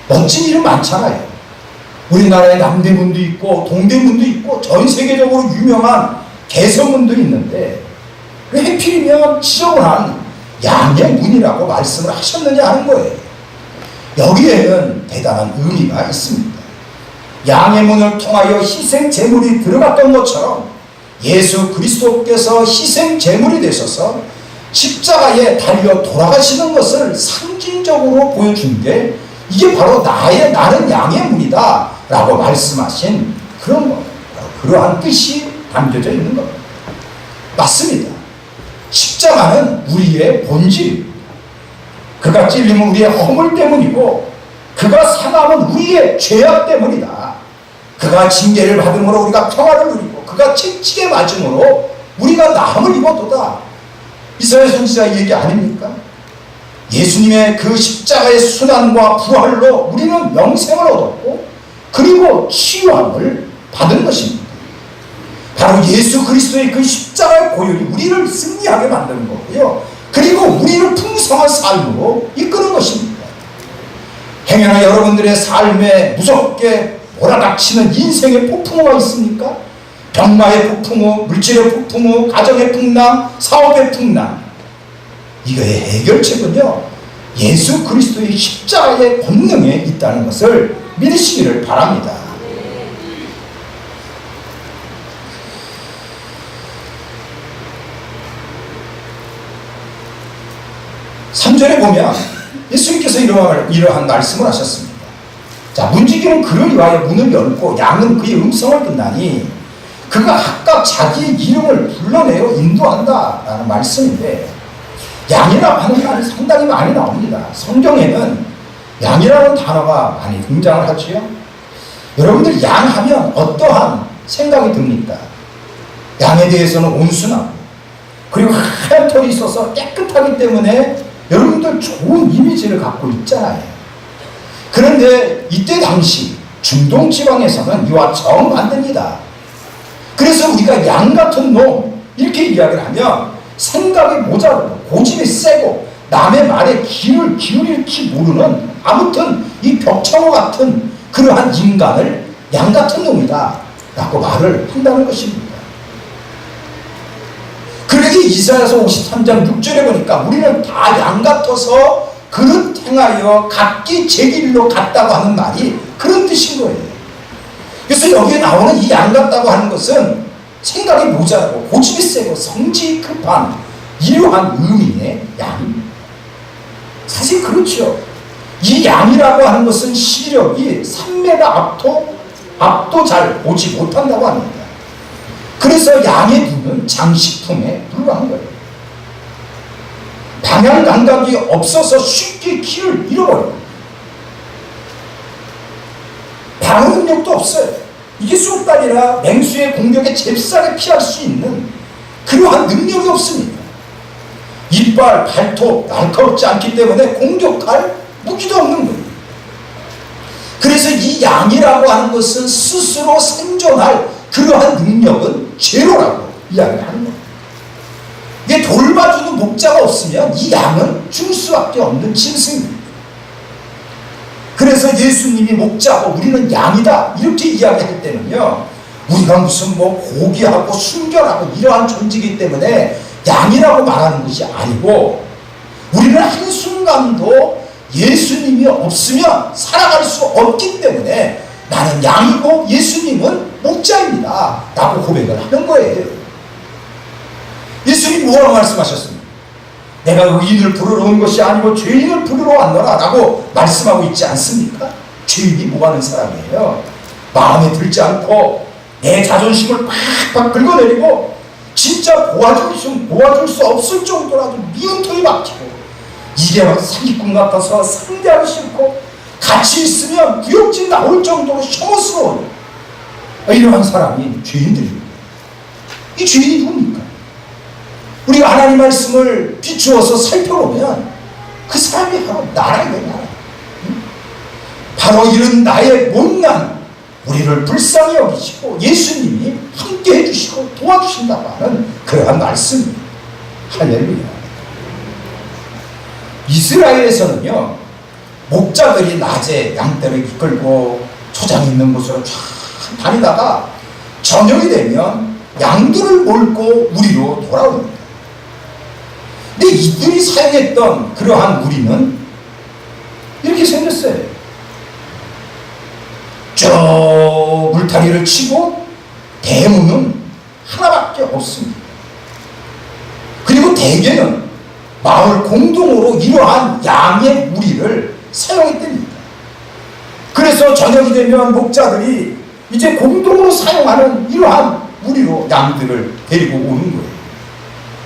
멋진 이름 많잖아요. 우리나라에 남대문도 있고 동대문도 있고 전 세계적으로 유명한 개선문도 있는데 왜 하필이면 지저분한 양의 문이라고 말씀을 하셨느냐 하는 거예요. 여기에는 대단한 의미가 있습니다. 양의 문을 통하여 희생 제물이 들어갔던 것처럼 예수 그리스도께서 희생 제물이 되셔서 십자가에 달려 돌아가시는 것을 상징적으로 보여준 게 이게 바로 나는 양의 문이다 라고 말씀하신 그런 겁니다. 그러한 뜻이 담겨져 있는 겁니다. 맞습니다. 십자가는 우리의 본질입니다. 그가 찔림은 우리의 허물 때문이고 그가 상함은 우리의 죄악 때문이다. 그가 징계를 받음으로 우리가 평화를 누리고 그가 채찍에 맞음으로 우리가 나음을 입었도다. 이사야 선지자 얘기 아닙니까? 예수님의 그 십자가의 순환과 부활로 우리는 영생을 얻었고 그리고 치유함을 받은 것입니다. 바로 예수 그리스도의 그 십자가의 보혈이 우리를 승리하게 만드는 거고요. 그리고 우리를 풍성한 삶으로 이끄는 것입니다. 행여나 여러분들의 삶에 무섭게 몰아닥치는 인생의 폭풍우가 있습니까? 병마의 폭풍우, 물질의 폭풍우, 가정의 풍랑, 사업의 풍랑. 이거의 해결책은요, 예수 그리스도의 십자가의 권능에 있다는 것을 믿으시기를 바랍니다. (3절에) 보면 예수님께서 이러한 말씀을 하셨습니다. 자, 문지기는 그를 위하여 문을 열고 양은 그의 음성을 듣나니 그가 각각 자기의 이름을 불러내어 인도한다라는 말씀인데, 양이라고 하는 말이 상당히 많이 나옵니다. 성경에는 양이라는 단어가 많이 등장을 하지요. 여러분들 양 하면 어떠한 생각이 듭니까? 양에 대해서는 온순하고 그리고 하얀 털이 있어서 깨끗하기 때문에 여러분들 좋은 이미지를 갖고 있잖아요. 그런데 이때 당시 중동 지방에서는 이와 정반대입니다. 그래서 우리가 양 같은 놈 이렇게 이야기를 하면 생각이 모자르고 고집이 세고 남의 말에 귀를 기울일지 모르는, 아무튼 이 벽창호 같은 그러한 인간을 양 같은 놈이다 라고 말을 한다는 것입니다. 그러게 이사야서 53장 6절에 보니까 우리는 다 양 같아서 그릇 행하여 각기 제 길로 갔다고 하는 말이 그런 뜻인 거예요. 그래서 여기에 나오는 이 양 같다고 하는 것은 생각이 모자라고 고집이 세고 성질이 급한 이러한 의미의 양입니다. 사실 그렇죠. 이 양이라고 하는 것은 시력이 3m 앞도 잘 보지 못한다고 합니다. 그래서 양의 눈은 장식품에 불과한 거예요. 방향 감각이 없어서 쉽게 길을 잃어버려요. 방어 능력도 없어요. 이게 쑥달이나 맹수의 공격에 잽싸게 피할 수 있는 그러한 능력이 없습니다. 이빨, 발톱 날카롭지 않기 때문에 공격할 무기도 없는 거예요. 그래서 이 양이라고 하는 것은 스스로 생존할 그러한 능력은 제로라고 이야기를 하는 거예요. 이게 돌봐주는 목자가 없으면 이 양은 죽을 수밖에 없는 짐승입니다. 그래서 예수님이 목자고 우리는 양이다 이렇게 이야기할 때는요, 우리가 무슨 고귀하고 순결하고 이러한 존재이기 때문에 양이라고 말하는 것이 아니고, 우리는 한순간도 예수님이 없으면 살아갈 수 없기 때문에 나는 양이고 예수님은 목자입니다 라고 고백을 하는 거예요. 예수님이 뭐라고 말씀하셨습니까? 내가 의인을 부르러 온 것이 아니고 죄인을 부르러 왔노라 라고 말씀하고 있지 않습니까? 죄인이 뭐 하는 사람이에요? 마음에 들지 않고 내 자존심을 팍팍 긁어내리고 진짜 도와줄 수 없을 정도라도 미운털이 막히고 이게 막 사기꾼 같아서 상대하기 싫고 같이 있으면 구역질 나올 정도로 혐오스러워요. 이러한 사람이 죄인들입니다. 이 죄인이 누굽니까? 우리가 하나님 말씀을 비추어서 살펴보면 그 사람이 바로 나라예요. 나라. 바로 이런 나의 못난 우리를 불쌍히 여기시고 예수님이 함께 해주시고 도와주신다고 하는 그러한 말씀입니다. 할렐루야. 이스라엘에서는요, 목자들이 낮에 양떼를 이끌고 초장이 있는 곳으로 쫙 다니다가 저녁이 되면 양들을 몰고 우리로 돌아옵니다. 근데 이들이 사용했던 그러한 우리는 이렇게 생겼어요. 저 물타리를 치고 대문은 하나밖에 없습니다. 그리고 대개는 마을 공동으로 이러한 양의 무리를 사용했답니다. 그래서 저녁이 되면 목자들이 이제 공동으로 사용하는 이러한 무리로 양들을 데리고 오는 거예요.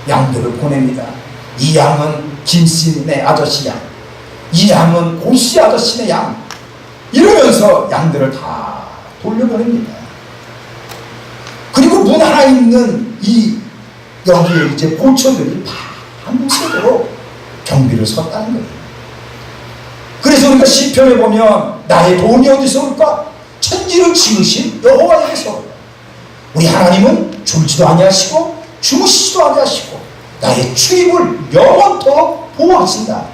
양들을 보냅니다. 이 양은 김씨네 아저씨 양, 이 양은 고씨 아저씨네 양, 이러면서 양들을 다 돌려보냅니다. 그리고 문 하나 있는 여기에 이제 보초들이 밤새도록 경비를 섰다는 거예요. 그래서 우리가 시편에 보면 나의 돈이 어디서 올까? 천지를 지으신 여호와에게서. 우리 하나님은 졸지도 아니하시고 주무시지도 아니하시고 나의 출입을 영원토록 보호하신다.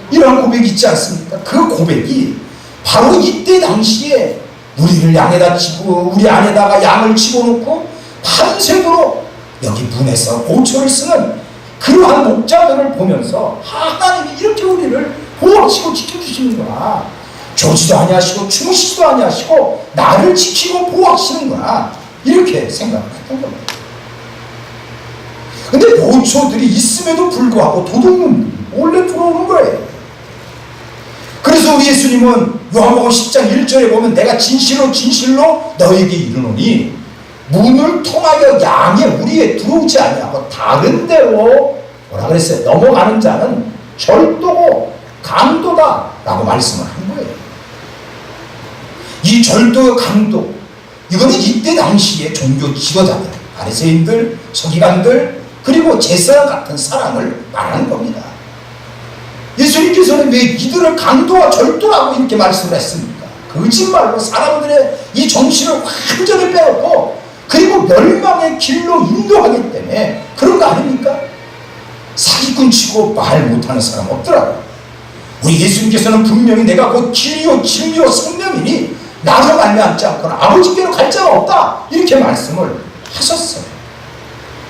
이런 고백이 있지 않습니까? 그 고백이 바로 이때 당시에 우리를 양에다 치고 우리 안에다가 양을 집어넣고 밤새도록 여기 문에서 보초를 쓰는 그러한 목자들을 보면서 하나님이 이렇게 우리를 보호하시고 지켜주시는구나, 조지도 아니하시고 주무시지도 아니하시고 나를 지키고 보호하시는구나, 이렇게 생각을 했던 겁니다. 근데 보초들이 있음에도 불구하고 도둑놈들이 몰래 들어오는 거예요. 그래서 우리 예수님은 요한복음 10장 1절에 보면 내가 진실로 진실로 너에게 이르노니 문을 통하여 양의 무리에 들어오지 아니하고 다른 데로 뭐라 그랬어요? 넘어가는 자는 절도고 강도다 라고 말씀을 한 거예요. 이 절도 강도, 이거는 이때 당시에 종교 지도자들, 바리새인들, 서기관들, 그리고 제사장 같은 사람을 말하는 겁니다. 예수님께서는 왜 이들을 강도와 절도라고 이렇게 말씀을 했습니까? 거짓말로 사람들의 이 정신을 완전히 빼놓고 그리고 멸망의 길로 인도하기 때문에 그런 거 아닙니까? 사기꾼 치고 말 못하는 사람 없더라고요. 우리 예수님께서는 분명히 내가 곧 길이요 진리요 생명이니 나로 말미암지 않고는 아버지께로 갈 자가 없다, 이렇게 말씀을 하셨어요.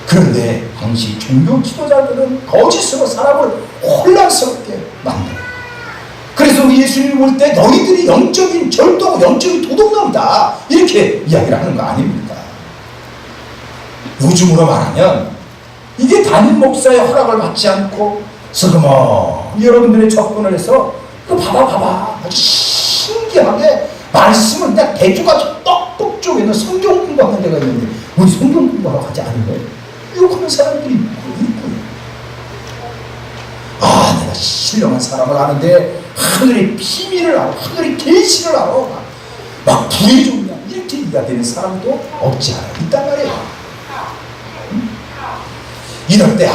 그런데 당시 종교 지도자들은 거짓으로 사람을 혼란스럽게 만들어요. 그래서 우리 예수님이 볼 때 너희들이 영적인 절도고 영적인 도둑놈이다, 이렇게 이야기를 하는 거 아닙니까? 요즘으로 말하면 이게 담임 목사의 허락을 받지 않고 슬그머니 여러분들의 접근을 해서 그 봐봐 아주 신기하게 말씀을 그냥 대주같이 떡떡 쪼개는 성경 공부하는 데가 있는데 우리 성경 공부하러 가지 않은 거예요. 욕하는 사람들이 있고요. 아, 내가 신령한 사람을 아는데 하늘의 비밀을 알아, 하늘의 계시를 알아, 막 부의 종이야, 이렇게 이야기하는 사람도 없지 않아 있단 말이에요. 이럴 때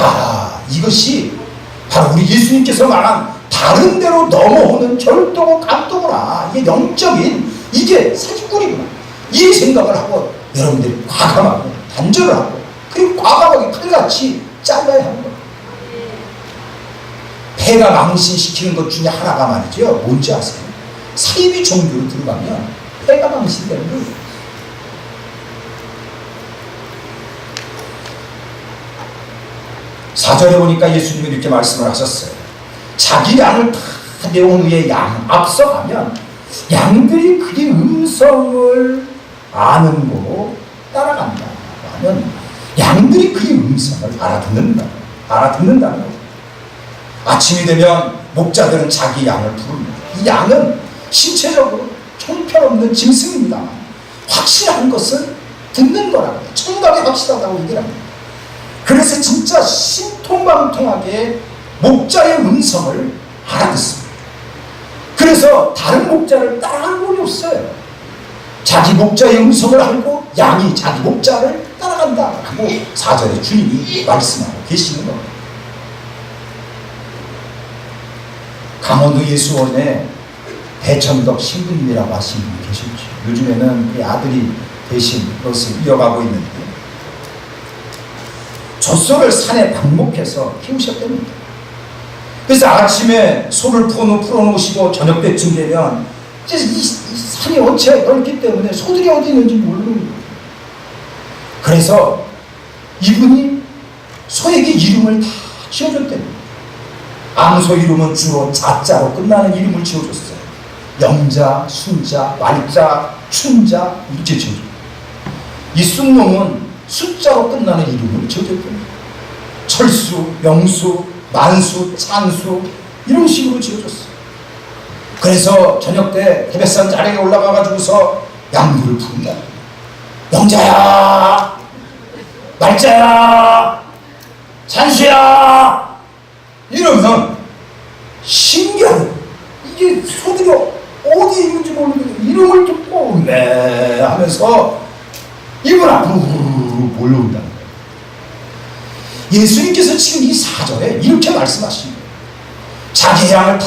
이것이 바로 우리 예수님께서 말한 다른 데로 넘어오는 절도고 감도구나, 이게 영적인, 이게 사기꾼이구나, 이 생각을 하고 여러분들이 과감하고 단절을 하고 그리고 과감하게 칼같이 잘라야 하는 거예요. 폐가 망신시키는 것 중에 하나가 말이죠, 뭔지 아세요? 사이비 종교로 들어가면 폐가 망신되는 거예요. 4절에 보니까 예수님이 이렇게 말씀을 하셨어요. 자기 양을 다 내온 후에 앞서가면 양들이 그의 음성을 아는 거로 따라간다 하면 양들이 그의 음성을 알아듣는다는 거예요. 아침이 되면 목자들은 자기 양을 부릅니다. 이 양은 신체적으로 형편없는 짐승입니다만 확실한 것은 듣는 거라고 해요. 청각이 확실하다고 얘기를 합니다. 그래서 진짜 신통방통하게 목자의 음성을 알아듣습니다. 그래서 다른 목자를 따라갈 분이 없어요. 자기 목자의 음성을 알고 양이 자기 목자를 따라간다 하고 4절에 주님이 말씀하고 계시는 겁니다. 강원도 예수원에 대천덕 신부님이라고 하시는 분이 계셨죠. 요즘에는 그 아들이 대신 그것을 이어가고 있는데 젖소를 산에 방목해서 키우셨답니다. 그래서 아침에 소를 풀어놓으시고 저녁 때쯤 되면 이제 이 산이 어째 넓기 때문에 소들이 어디 있는지 모르는 거예요. 그래서 이분이 소에게 이름을 다 지어줬대요. 암소 이름은 주로 자자로 끝나는 이름을 지어줬어요. 영자, 순자, 말자, 춘자 이렇게 지어줬어요. 이 쑥놈은 숫자로 끝나는 이름을 지어줬대요. 철수, 명수, 만수, 찬수 이런 식으로 지어줬어요. 그래서 저녁 때 해뱃산 아래에 올라가가지고서 양구를 부른다. 영자야, 말자야, 찬수야 이러면 신기하네. 이게 소들이 어디 있는지 모르는데 이름을 듣고 네 하면서 이분 앞으로 몰려온다는 거예요. 예수님께서 지금 이 4절에 이렇게 말씀하십니다. 자기 양을 다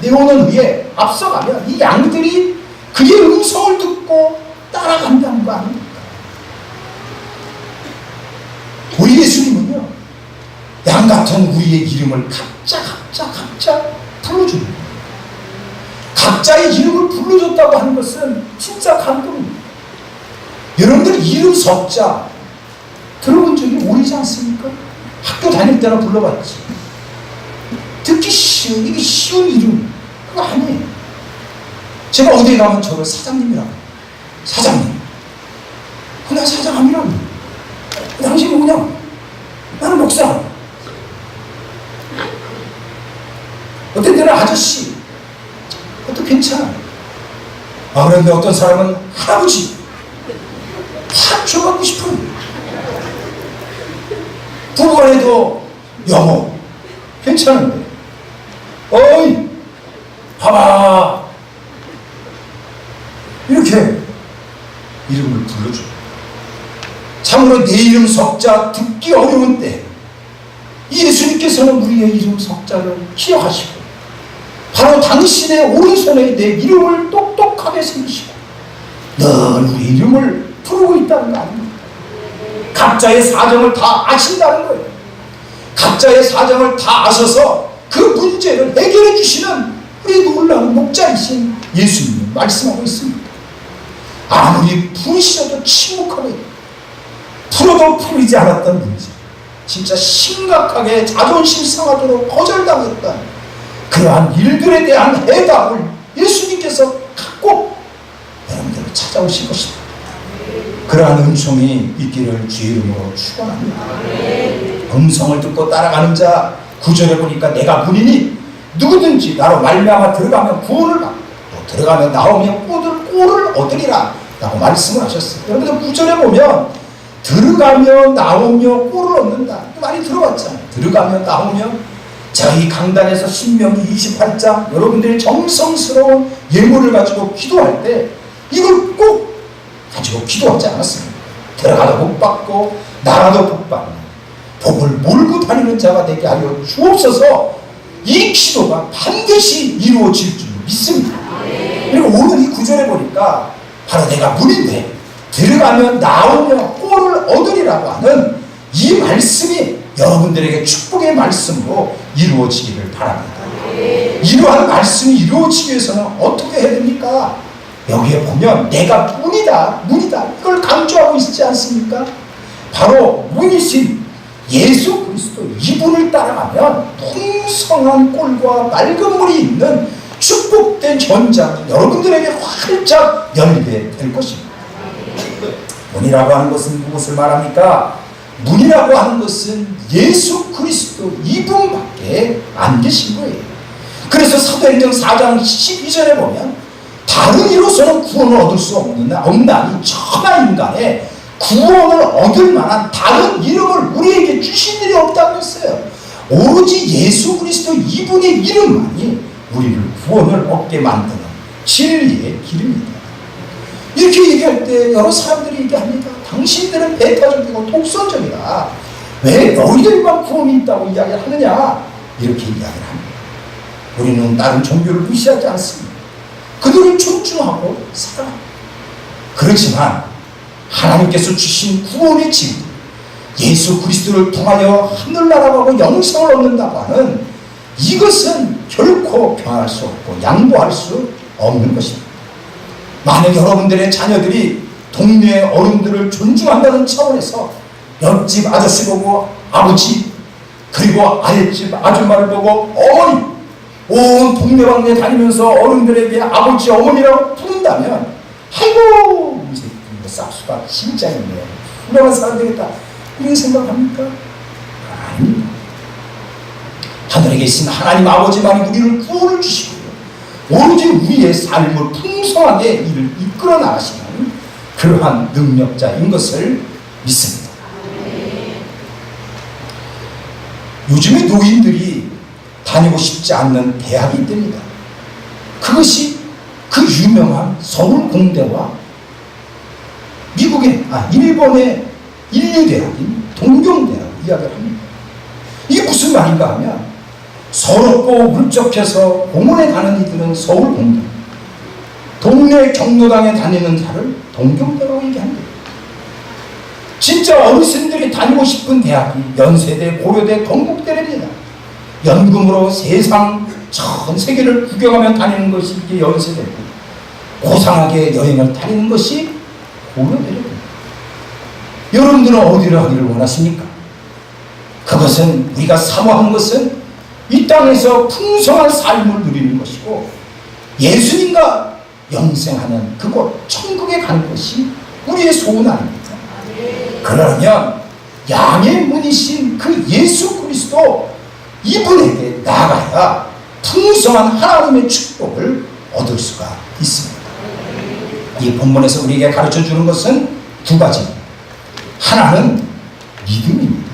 내오는 후에 앞서가면 이 양들이 그의 음성을 듣고 따라간다는 거 아닙니까? 우리 예수님은요, 양 같은 우리의 이름을 각자 불러주는 거예요. 각자의 이름을 불러줬다고 하는 것은 진짜 감동입니다. 여러분들 이름 석자 들어본 적이 오래지 않습니까? 학교 다닐 때나 불러봤지. 듣기 쉬운, 이게 쉬운 이름 그거 아니에요. 제가 어디에 가면 저를 사장님이라고. 사장님. 나 사장님이라고. 당신 누구냐? 나는 목사. 어떤 때는 아저씨. 그것도 괜찮아. 그런데 어떤 사람은 할아버지. 확 줘받고 싶은. 부부간에도 영어. 괜찮은데. 어이, 봐봐. 이렇게 이름을 불러줘. 참으로 내 이름 석자 듣기 어려운 때 예수님께서는 우리의 이름 석자를 기억하시고 바로 당신의 오른손에 내 이름을 똑똑하게 새기시고 늘 우리 이름을 부르고 있다는 거 아닙니까? 각자의 사정을 다 아신다는 거예요. 각자의 사정을 다 아셔서 그 문제를 해결해 주시는 우리 놀라운 목자이신 예수님이 말씀하고 있습니다. 아무리 부르시려도 침묵하게 풀어도 풀리지 않았던 문제, 진짜 심각하게 자존심 상하도록 거절당했던 그러한 일들에 대한 해답을 예수님께서 갖고 여러분들을 찾아오실 것입니다. 그러한 은총이 있기를 주의 이름으로 축원합니다. 음성을 듣고 따라가는 자, 9절에 보니까 내가 문이니 누구든지 나로 말미암아 들어가면 구원을 받고 또 들어가면 나오면 꼴을 얻으리라 라고 말씀을 하셨어요. 여러분들 9절에 보면 들어가며 나오며 꼴을 얻는다. 많이 들어봤잖아요. 들어가며 나오며. 제가 이 강단에서 신명기 28장 여러분들이 정성스러운 예물을 가지고 기도할 때 이걸 꼭 가지고 기도하지 않았습니다. 들어가도 복 받고 나가도 복 받는 복을 몰고 다니는 자가 되게 하여 주옵소서. 이 기도가 반드시 이루어질 줄 믿습니다. 그리고 오늘 이 구절에 보니까 바로 내가 문인데 들어가면 나오며 꼴을 얻으리라고 하는 이 말씀이 여러분들에게 축복의 말씀으로 이루어지기를 바랍니다. 이러한 말씀이 이루어지기 위해서는 어떻게 해야 됩니까? 여기에 보면 내가 문이다 이걸 강조하고 있지 않습니까? 바로 문이신 예수 그리스도 이분을 따라가면 풍성한 꼴과 맑은 물이 있는 축복된 현장이 여러분들에게 활짝 열리게 될 것입니다. 문이라고 하는 것은 무엇을 말합니까? 문이라고 하는 것은 예수 그리스도 이분밖에 안 계신 거예요. 그래서 사도행전 4장 12절에 보면 다른 이로서는 구원을 얻을 수 없나니 천하 인간에 구원을 얻을 만한 다른 이름을 우리에게 주신 일이 없다고 했어요. 오로지 예수 그리스도 이분의 이름만이 우리를 구원을 얻게 만드는 진리의 길입니다. 이렇게 얘기할 때 여러 사람들이 얘기합니다. 당신들은 배타적이고 독선적이다. 왜 너희들만 구원이 있다고 이야기를 하느냐? 이렇게 이야기를 합니다. 우리는 다른 종교를 무시하지 않습니다. 그들을 존중하고 사랑합니다. 그렇지만 하나님께서 주신 구원의 진리, 예수 그리스도를 통하여 하늘나라하고 영생을 얻는다고 하는 이것은 결코 평할 수 없고 양보할 수 없는 것입니다. 만약 여러분들의 자녀들이 동네 어른들을 존중한다는 차원에서 옆집 아저씨 보고 아버지, 그리고 아랫집 아줌마를 보고 어머니, 온 동네방네 다니면서 어른들에게 아버지, 어머니라고 부른다면 아이고 이 새끼 싹수가 진짜 있네, 훌륭한 사람 되겠다, 이런 생각합니까? 아닙니다. 하늘에 계신 하나님 아버지만이 우리를 구원을 주시고요, 오로지 우리의 삶을 풍성하게 이를 이끌어 나가시는 그러한 능력자인 것을 믿습니다. 요즘에 노인들이 다니고 싶지 않는 대학이 있답니다. 그것이 그 유명한 서울공대와 일본의 인류대학인 동경대학 이야기를 합니다. 이게 무슨 말인가 하면, 서럽고 울적해서 공원에 가는 이들은 서울공대, 동네 경로당에 다니는 자를 동경대라고 얘기합니다. 진짜 어르신들이 다니고 싶은 대학이 연세대, 고려대, 동국대랍니다. 연금으로 세상 전 세계를 구경하며 다니는 것이 이게 연세대고, 고상하게 여행을 다니는 것이 고려대랍니다. 여러분들은 어디를 하기를 원하십니까? 그것은, 우리가 사모하는 것은 이 땅에서 풍성한 삶을 누리는 것이고, 예수님과 영생하는 그곳 천국에 가는 것이 우리의 소원 아닙니까? 그러면 양의 문이신 그 예수 그리스도, 이분에게 나아가야 풍성한 하나님의 축복을 얻을 수가 있습니다. 이 본문에서 우리에게 가르쳐 주는 것은 두 가지입니다. 하나는 믿음입니다.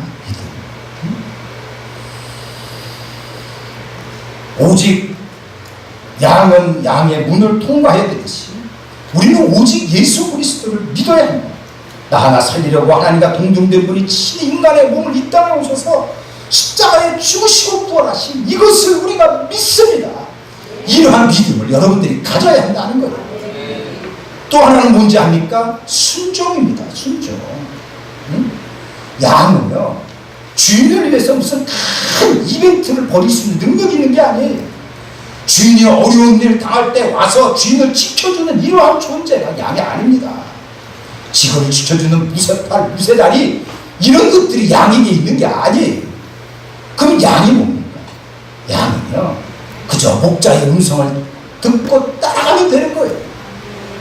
믿음. 오직 양은 양의 문을 통과해야 되듯이 우리는 오직 예수 그리스도를 믿어야 합니다. 나 하나 살리려고 하나님과 동등된 분이 친히 인간의 몸을 이 땅에 오셔서 십자가에 죽으시고 부활하신 이것을 우리가 믿습니다. 이러한 믿음을 여러분들이 가져야 한다는 거예요. 또 하나는 뭔지 압니까? 순종입니다. 순종. 양은요, 주인을 위해서 무슨 큰 이벤트를 벌일 수 있는 능력이 있는 게 아니에요. 주인이 어려운 일 당할 때 와서 주인을 지켜주는 이러한 존재가 양이 아닙니다. 직원을 지켜주는 무쇠팔, 무쇠다리, 이런 것들이 양에게 있는 게 아니에요. 그럼 양이 뭡니까? 양은요, 그저 목자의 음성을 듣고 따라가면 되는 거예요.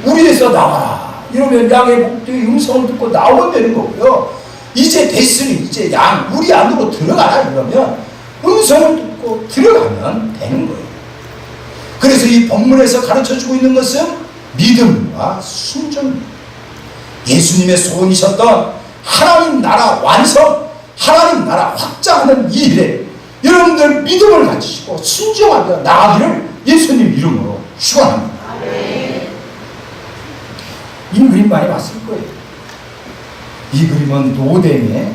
우리에서 나와라 이러면 양의 목자의 음성을 듣고 나오면 되는 거고요. 이제 됐으니 이제 양 우리 안으로 들어가라 이러면 음성을 듣고 들어가면 되는 거예요. 그래서 이 본문에서 가르쳐주고 있는 것은 믿음과 순종입니다. 예수님의 소원이셨던 하나님 나라 완성, 하나님 나라 확장하는 이 일에 여러분들 믿음을 가지시고 순종하며 나아가기를 예수님 이름으로 축원합니다. 이 그림 많이 봤을 거예요. 이 그림은 노댕의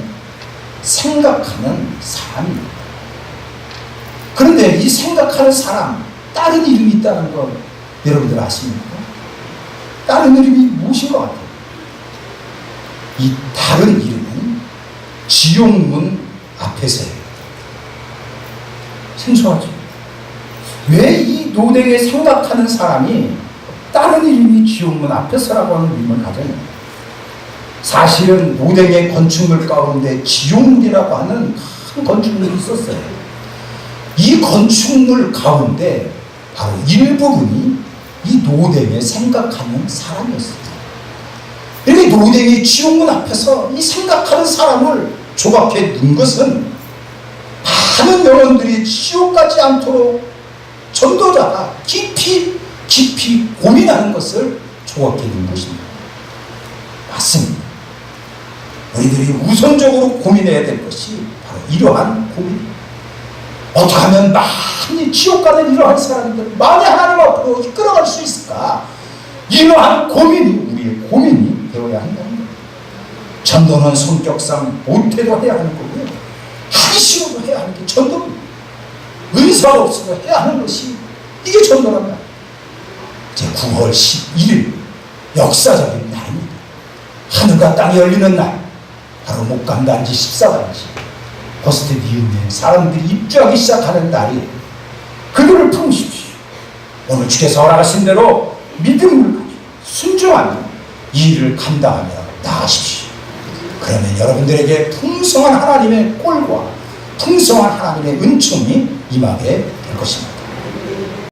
생각하는 사람입니다. 그런데 이 생각하는 사람, 다른 이름이 있다는 걸 여러분들 아십니까? 다른 이름이 무엇인 것 같아요? 이 다른 이름은 지옥문 앞에서예요. 생소하죠? 왜 이 노댕에 생각하는 사람이 다른 이름이 지옥문 앞에서라고 하는 이름을 가졌냐? 사실은 노댕의 건축물 가운데 지옥문이라고 하는 큰 건축물이 있었어요. 이 건축물 가운데 바로 일부분이 이 노댕에 생각하는 사람이었어요. 이렇게 노댕이 지옥문 앞에서 이 생각하는 사람을 조각해 놓은 것은 많은 영혼들이 지옥 가지 않도록 전도자가 깊이 고민하는 것을 조각해 놓은 것입니다. 맞습니다. 우리들이 우선적으로 고민해야 될 것이 바로 이러한 고민. 어떻게 하면 많이 지옥 가는 이러한 사람들 많이 하나님 앞으로 이끌어갈 수 있을까? 이러한 고민이 우리의 고민이 되어야 한다는 거예요. 전도는 성격상 못해도 해야 하는 거고요, 하기 싫어도 해야 하는 게 전도입니다. 의사가 없어도 해야 하는 것이 이게 전도란 말이에요. 제 9월 11일 역사적인 날입니다. 하늘과 땅이 열리는 날, 바로 목감단지 14단지 버스트 니은에 사람들이 입주하기 시작하는 날이 그들을 품으십시오. 오늘 주께서 허락하신 대로 믿음을 가지고 순종하며 이 일을 감당하며 나아가십시오. 그러면 여러분들에게 풍성한 하나님의 꼴과 풍성한 하나님의 은총이 임하게 될 것입니다.